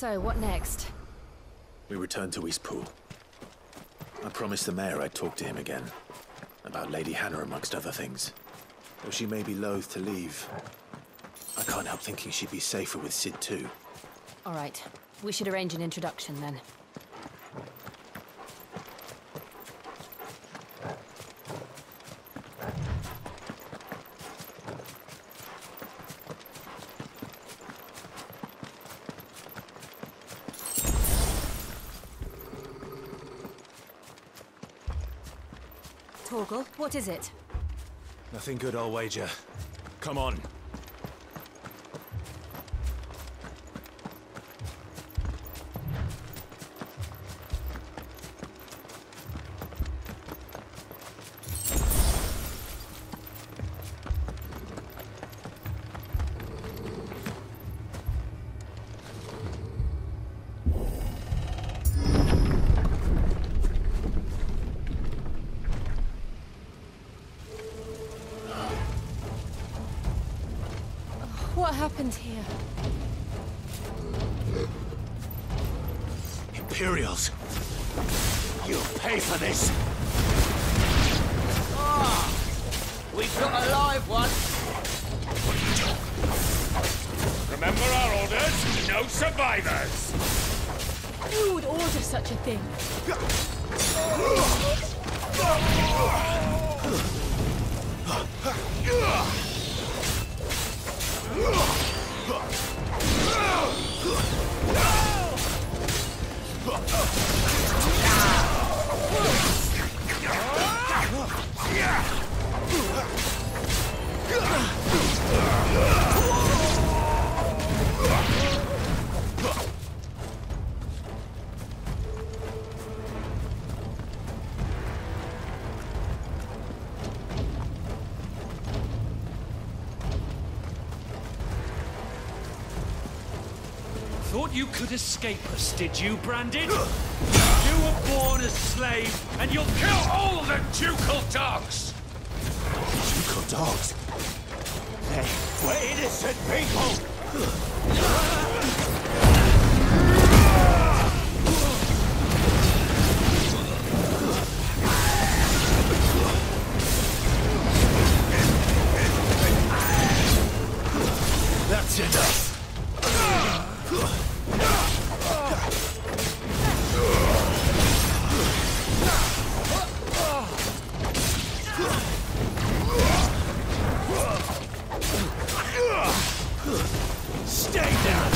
So, what next? We return to Eastpool. I promised the mayor I'd talk to him again. About Lady Hannah, amongst other things. Though she may be loath to leave, I can't help thinking she'd be safer with Sid too. All right. We should arrange an introduction then. Torgal, what is it? Nothing good, I'll wager. Come on. What happened here? Imperials! You'll pay for this! Ah! We've got a live one! Remember our orders? No survivors! Who would order such a thing? Thought you could escape us, did you, Brandon? You were born a slave, and you'll kill all the ducal dogs! Ducal dogs? They were innocent people! That's enough! Stay down!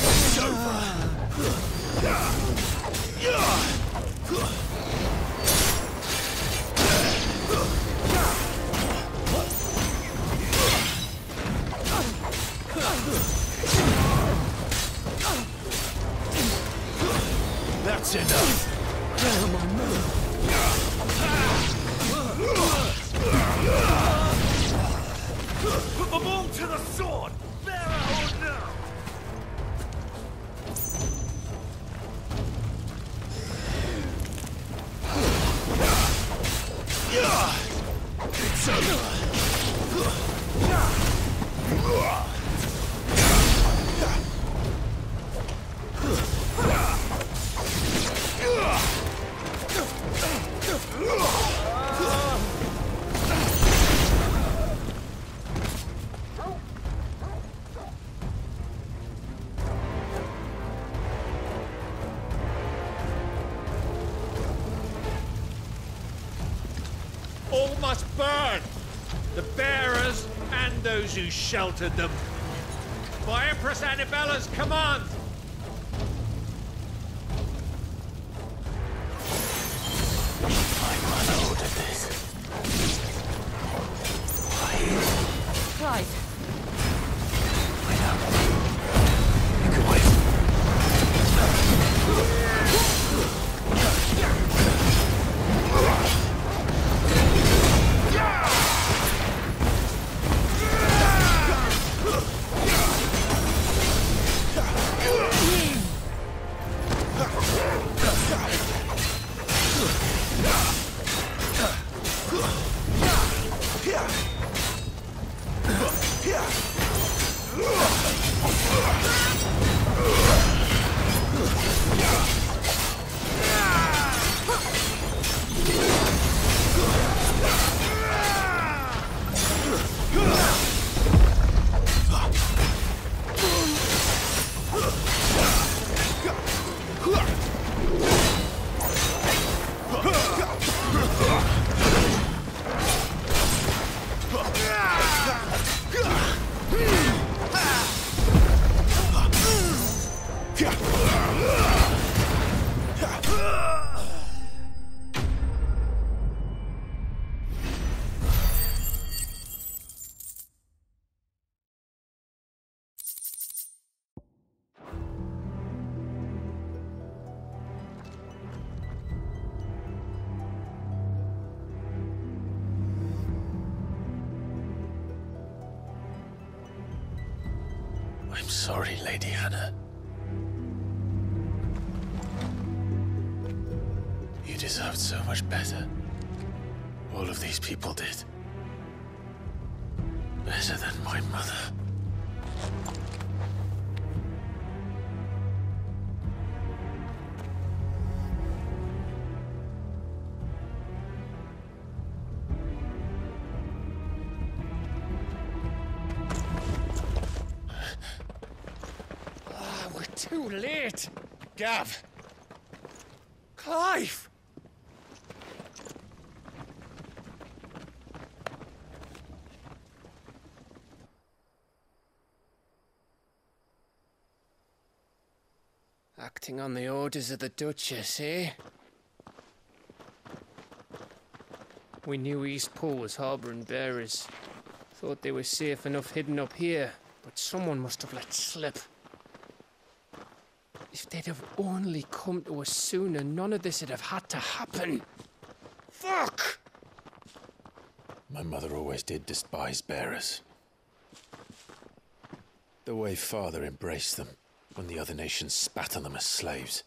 It's over! That's enough! Put them all to the sword! There or no! It's over! All must burn! The bearers and those who sheltered them. By Empress Annabella's command! My mother ordered this. Why? Clive. I know. You can wait. I'm sorry, Lady Hannah. You deserved so much better. All of these people did. Better than my mother. We're too late. Gav. Clive. Acting on the orders of the Duchess, eh? We knew East Pool was harbouring bearers. Thought they were safe enough hidden up here, but someone must have let slip. If they'd have only come to us sooner, none of this would have had to happen. Fuck! My mother always did despise bearers. The way Father embraced them when the other nations spat on them as slaves.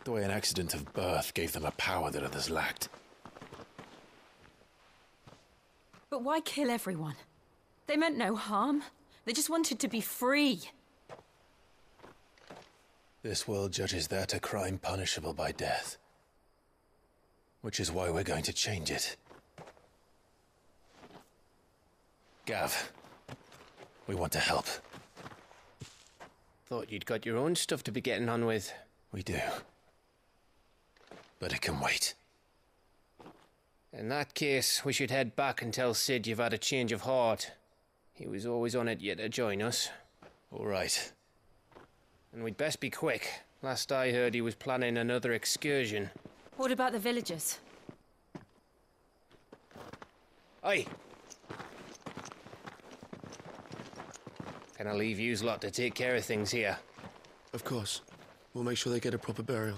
The way an accident of birth gave them a power that others lacked. But why kill everyone? They meant no harm. They just wanted to be free. This world judges that a crime punishable by death. Which is why we're going to change it. Gav, we want to help. Thought you'd got your own stuff to be getting on with. We do. But it can wait. In that case, we should head back and tell Sid you've had a change of heart. He was always on it yet to join us. All right. And we'd best be quick. Last I heard, he was planning another excursion. What about the villagers? Aye. Can I leave yous lot to take care of things here? Of course. We'll make sure they get a proper burial.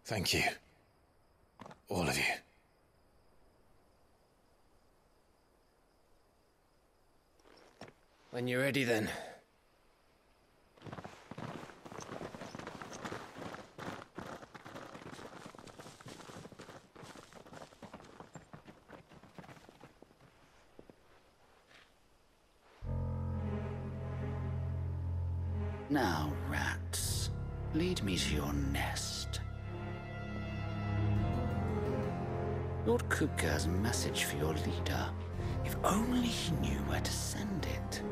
Thank you. All of you. When you're ready, then. Now, rats, lead me to your nest. Lord Kupka has a message for your leader. If only he knew where to send it.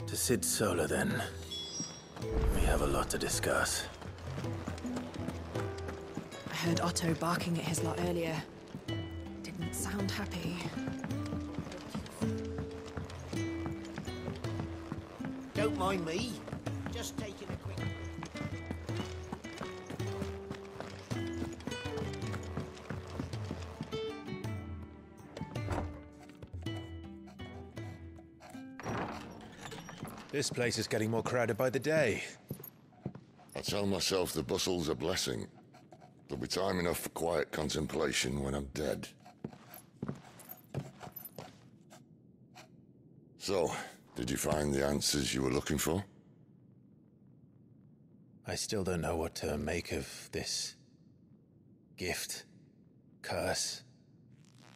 To Sid Solar, then. We have a lot to discuss. I heard Otto barking at his lot earlier. Didn't sound happy. Don't mind me. Just taking a quick... This place is getting more crowded by the day. I tell myself the bustle's a blessing. There'll be time enough for quiet contemplation when I'm dead. So, did you find the answers you were looking for? I still don't know what to make of this gift, curse,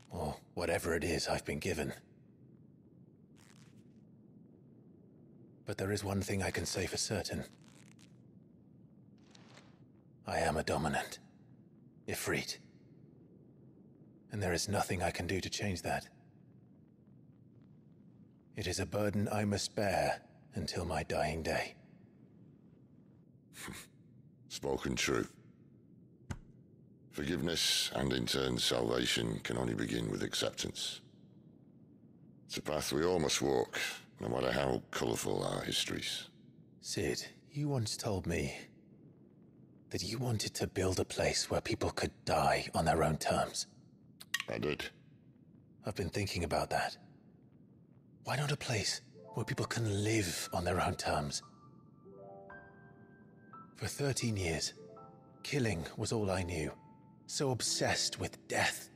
or whatever it is I've been given. But there is one thing I can say for certain. I am a dominant, Ifrit. And there is nothing I can do to change that. It is a burden I must bear until my dying day. Spoken true. Forgiveness and in turn salvation can only begin with acceptance. It's a path we all must walk, no matter how colourful our histories. Sid, you once told me that you wanted to build a place where people could die on their own terms. I did. I've been thinking about that. Why not a place where people can live on their own terms? For 13 years, killing was all I knew. So obsessed with death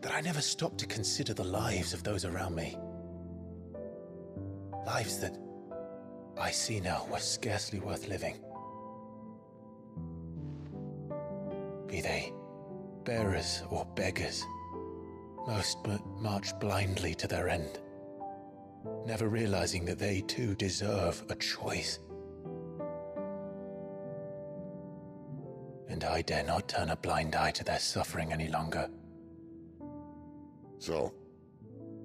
that I never stopped to consider the lives of those around me. Lives that I see now were scarcely worth living. Be they bearers or beggars, most march blindly to their end, never realizing that they too deserve a choice. And I dare not turn a blind eye to their suffering any longer. So,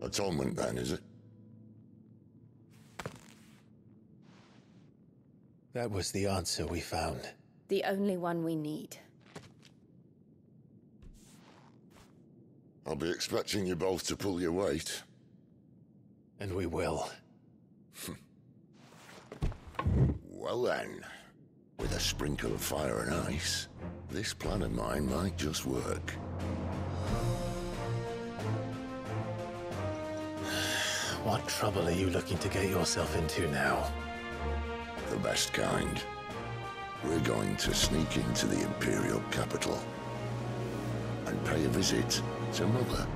atonement then, is it? That was the answer we found. The only one we need. I'll be expecting you both to pull your weight. And we will. Well then, with a sprinkle of fire and ice, this plan of mine might just work. What trouble are you looking to get yourself into now? The best kind. We're going to sneak into the Imperial capital and pay a visit to Mother.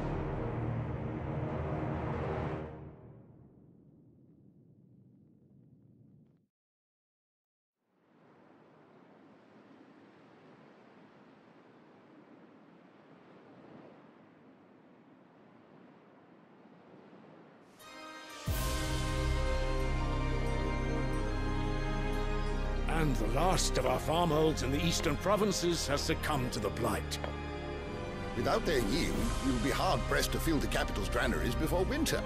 And the last of our farmholds in the eastern provinces has succumbed to the blight. Without their yield, you'll be hard-pressed to fill the capital's granaries before winter.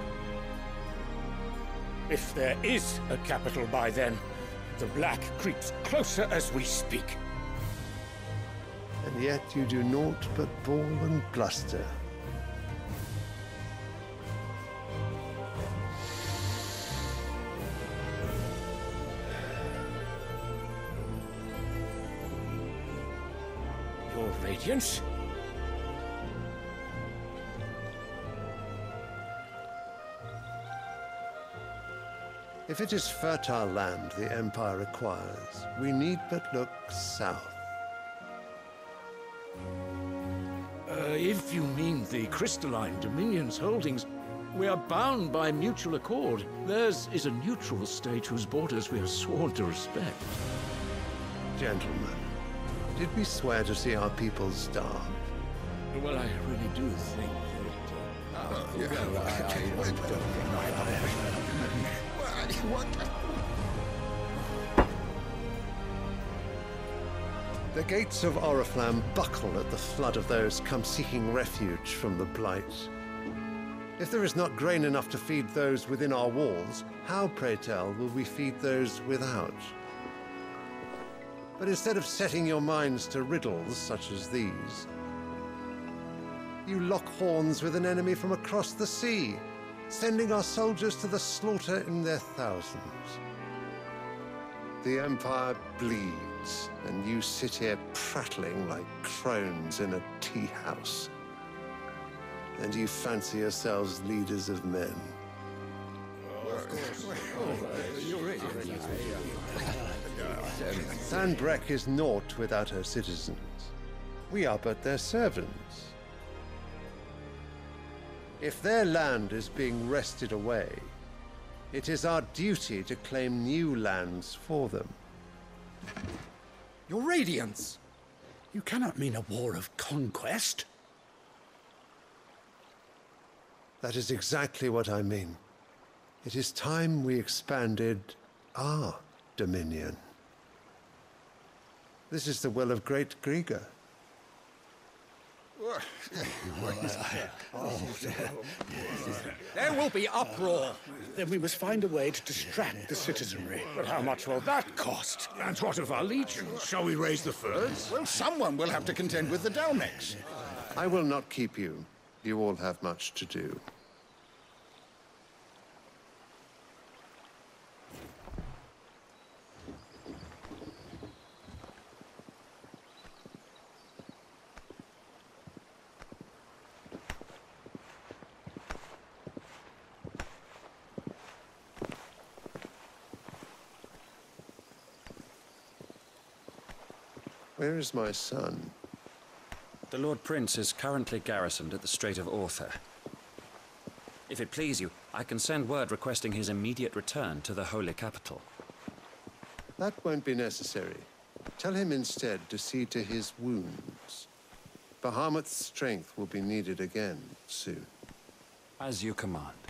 If there is a capital by then, the black creeps closer as we speak. And yet you do naught but bawl and bluster. Your Radiance? If it is fertile land the Empire acquires, we need but look south. If you mean the crystalline Dominion's holdings, we are bound by mutual accord. Theirs is a neutral state whose borders we are sworn to respect. Gentlemen, did we swear to see our people starve? Well, I really do think The gates of Oriflamme buckle at the flood of those come seeking refuge from the blight. If there is not grain enough to feed those within our walls, how, pray tell, will we feed those without? But instead of setting your minds to riddles such as these, you lock horns with an enemy from across the sea, sending our soldiers to the slaughter in their thousands. The Empire bleeds, and you sit here prattling like crones in a tea house. And you fancy yourselves leaders of men. Sanbreque is naught without her citizens. We are but their servants. If their land is being wrested away, it is our duty to claim new lands for them. Your Radiance! You cannot mean a war of conquest. That is exactly what I mean. It is time we expanded our dominion. This is the will of great Grieger. There will be uproar. Then we must find a way to distract the citizenry. But how much will that cost? And what of our legions? Shall we raise the furs? Well, someone will have to contend with the Dalmex. I will not keep you. You all have much to do. Where is my son? The Lord Prince is currently garrisoned at the Strait of Arthur. If it please you, I can send word requesting his immediate return to the Holy Capital. That won't be necessary. Tell him instead to see to his wounds. Bahamut's strength will be needed again soon. As you command.